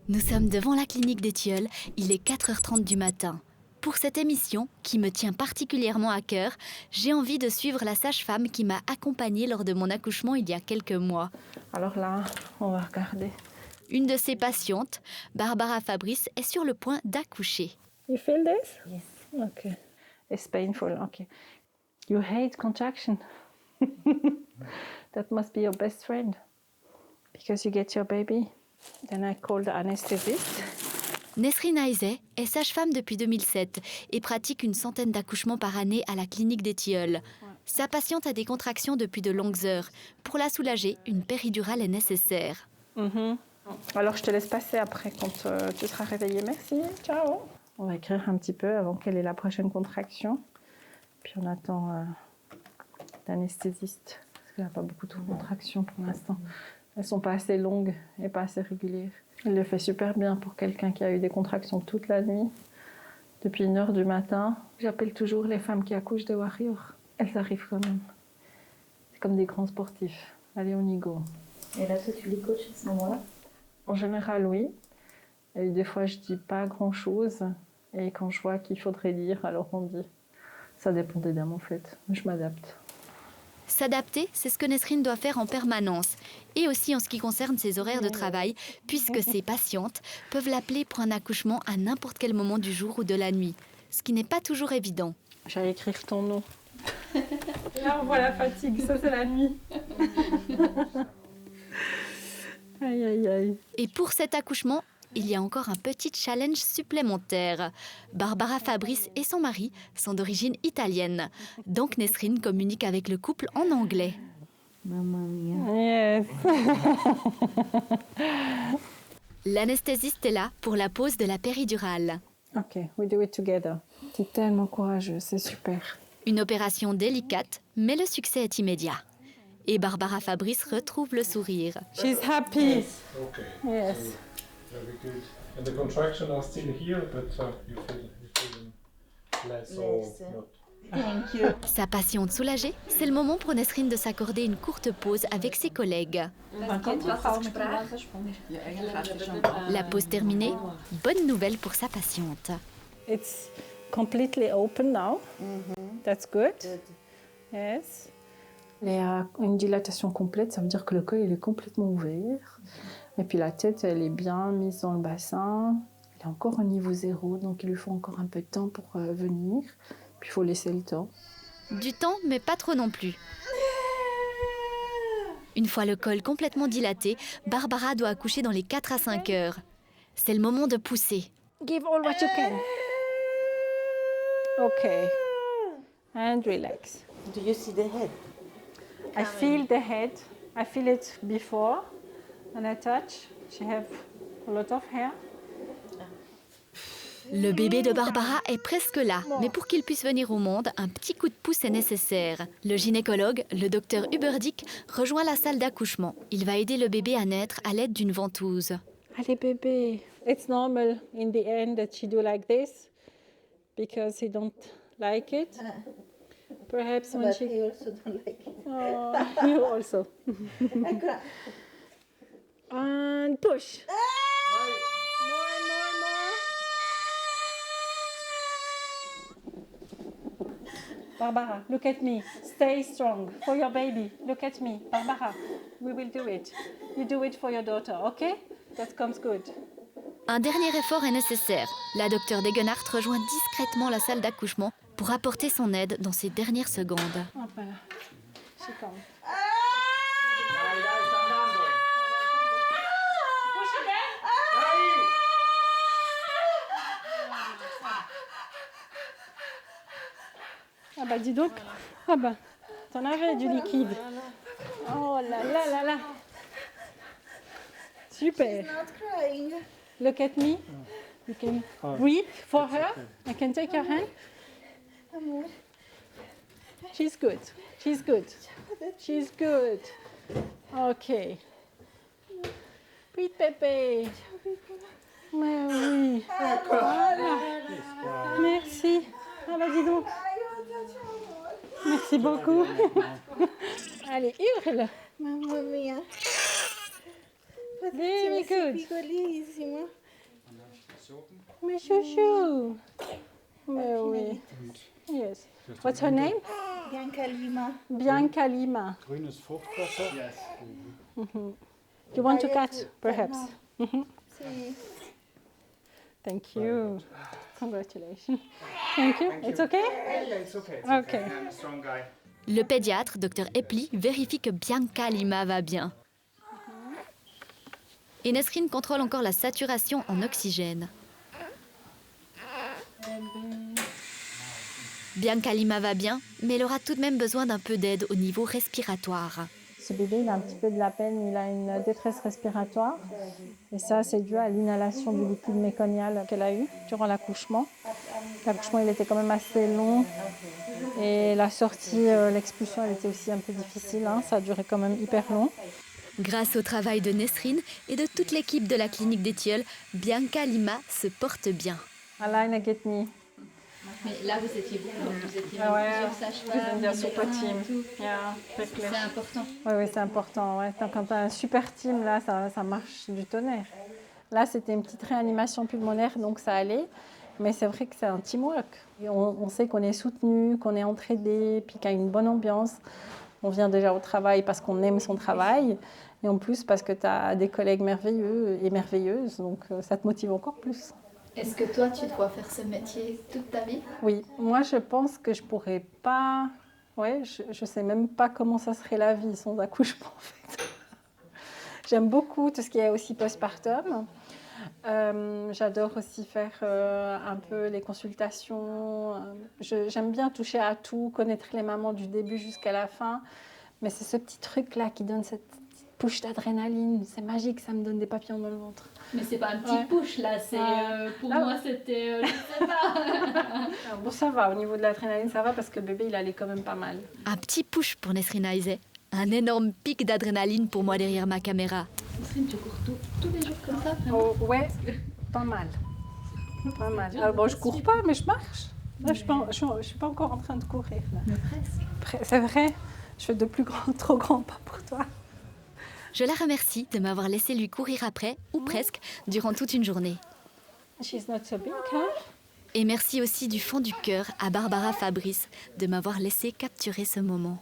Nous sommes devant la clinique des Tilleuls, il est 4h30 du matin. Pour cette émission, qui me tient particulièrement à cœur, j'ai envie de suivre la sage-femme qui m'a accompagnée lors de mon accouchement il y a quelques mois. Alors là, on va regarder. Une de ses patientes, Barbara Fabrice, est sur le point d'accoucher. You feel this? Yes. Okay. It's painful. Okay. You hate contraction. That must be your best friend. Because you get your baby. Then I call the anesthetist. Nesrine Aizet est sage-femme depuis 2007 et pratique une centaine d'accouchements par année à la clinique des Tilleuls. Sa patiente a des contractions depuis de longues heures. Pour la soulager, une péridurale est nécessaire. Alors je te laisse passer après quand tu seras réveillée. Merci. Ciao. On va écrire un petit peu avant quelle est la prochaine contraction. Puis on attend l'anesthésiste. Parce qu'elle n'a pas beaucoup de contractions pour l'instant. Elles ne sont pas assez longues et pas assez régulières. Elle le fait super bien pour quelqu'un qui a eu des contractions toute la nuit, depuis 1h du matin. J'appelle toujours les femmes qui accouchent de Warrior. Elles arrivent quand même. C'est comme des grands sportifs. Allez, on y go. Et là, toi, tu les coaches à ce moment-là? En général, oui. Et des fois, je dis pas grand-chose. Et quand je vois qu'il faudrait dire, alors on dit. Ça dépend des dames, en fait. Je m'adapte. S'adapter, c'est ce que Nesrine doit faire en permanence. Et aussi en ce qui concerne ses horaires de travail, puisque ses patientes peuvent l'appeler pour un accouchement à n'importe quel moment du jour ou de la nuit. Ce qui n'est pas toujours évident. J'allais écrire ton nom. Là, on voit la fatigue. Ça, c'est la nuit. Aïe, aïe, aïe. Et pour cet accouchement, il y a encore un petit challenge supplémentaire. Barbara Fabrice et son mari sont d'origine italienne. Donc Nesrine communique avec le couple en anglais. Mamma mia. Yes. L'anesthésiste est là pour la pose de la péridurale. Ok, we do it together. T'es tellement courageuse, c'est super. Une opération délicate, mais le succès est immédiat. Et Barbara Fabrice retrouve le sourire. She's happy. Okay. Yes. Very good. And the contractions are still here, but you feel them less or Less. not. Thank you. Sa patiente soulagée, c'est le moment pour Nesrine de s'accorder une courte pause avec ses collègues. La pause terminée, bonne nouvelle pour sa patiente. It's completely open now. That's good. Yes. Il y a une dilatation complète, ça veut dire que le col il est complètement ouvert. Et puis la tête, elle est bien mise dans le bassin. Elle est encore au niveau 0, donc il lui faut encore un peu de temps pour venir. Puis il faut laisser le temps. Du temps, mais pas trop non plus. Une fois le col complètement dilaté, Barbara doit accoucher dans les 4 à 5 heures. C'est le moment de pousser. Give all what you can. Okay. And relax. Do you see the head? I feel the head. I feel it before. When I touch, she have a lot of hair. Le bébé de Barbara est presque là, mais pour qu'il puisse venir au monde, un petit coup de pouce est nécessaire. Le gynécologue, le docteur Huberdick, rejoint la salle d'accouchement. Il va aider le bébé à naître à l'aide d'une ventouse. Allez bébé. It's normal in the end that she do like this because he don't like it. Perhaps when But she... he also don't like it. Oh, you also. And push. Barbara, look at me. Stay strong for your baby. Look at me. Barbara, we will do it. You do it for your daughter, okay? That comes good. Un dernier effort est nécessaire. La docteure Degenhardt rejoint discrètement la salle d'accouchement pour apporter son aide dans ces dernières secondes. Hop là. She comes. Ah bah dis donc. Ah bah, t'en avais du liquide. Oh là là là là. Super. Not crying. Look at me. You can breathe for her. I can take your hand. She's good. She's good. She's good. Okay. Breathe, bébé. Mais oui. Voilà. Merci. Ah bah dis donc. Merci beaucoup. Allez, hurle. Mamma mia. Very good. Piccolissimo. Mais chouchou. Mais oui. Yes. What's her name? Bianca Lima. Bianca Lima. Grünes Fruchtwasser. You want to cut, perhaps? Sì. Thank you. Congratulations. Thank you. It's okay? Yeah, it's okay. Okay. I'm a strong guy. Le pédiatre, Dr Epli, vérifie que Bianca Lima va bien. Et Nesrine contrôle encore la saturation en oxygène. Bianca Lima va bien, mais elle aura tout de même besoin d'un peu d'aide au niveau respiratoire. Ce bébé, il a un petit peu de la peine, il a une détresse respiratoire. Et ça, c'est dû à l'inhalation du liquide méconial qu'elle a eu durant l'accouchement. L'accouchement, il était quand même assez long. Et la sortie, l'expulsion, elle était aussi un peu difficile. Hein. Ça a duré quand même hyper long. Grâce au travail de Nesrine et de toute l'équipe de la clinique des Tilleuls, Bianca Lima se porte bien. Alain get me. Mais là, vous étiez beaucoup, vous étiez plusieurs sages-femmes, bien super team. Yeah, c'est important. Oui, c'est important. Ouais. Quand tu as un super team, là, ça marche du tonnerre. Là, c'était une petite réanimation pulmonaire, donc ça allait. Mais c'est vrai que c'est un teamwork. Et on sait qu'on est soutenu, qu'on est entraidé, puis qu'il y a une bonne ambiance. On vient déjà au travail parce qu'on aime son travail. Et en plus, parce que tu as des collègues merveilleux et merveilleuses. Donc, ça te motive encore plus. Est-ce que toi, tu dois faire ce métier toute ta vie? Oui, moi je pense que je pourrais pas. Ouais, je sais même pas comment ça serait la vie sans accouchement en fait. J'aime beaucoup tout ce qui est aussi postpartum. J'adore aussi faire un peu les consultations. J'aime bien toucher à tout, connaître les mamans du début jusqu'à la fin. Mais c'est ce petit truc là qui donne cette petite push d'adrénaline. C'est magique, ça me donne des papillons dans le ventre. Mais c'est pas un petit push là, c'est pour moi c'était, je sais pas. Bon, ça va, au niveau de l'adrénaline, ça va parce que le bébé il allait quand même pas mal. Un petit push pour Nesrine Aizet. Un énorme pic d'adrénaline pour moi derrière ma caméra. Nesrine, tu cours tous les jours comme ça, vraiment? Oh, ouais, pas mal. Pas mal. Alors, bon, je cours pas, mais je marche. Là, je suis pas encore en train de courir. Là. Mais presque. C'est vrai, je fais de trop grands pas pour toi. Je la remercie de m'avoir laissé lui courir après, ou presque, durant toute une journée. She's not so big, huh? Et merci aussi du fond du cœur à Barbara Fabrice de m'avoir laissé capturer ce moment.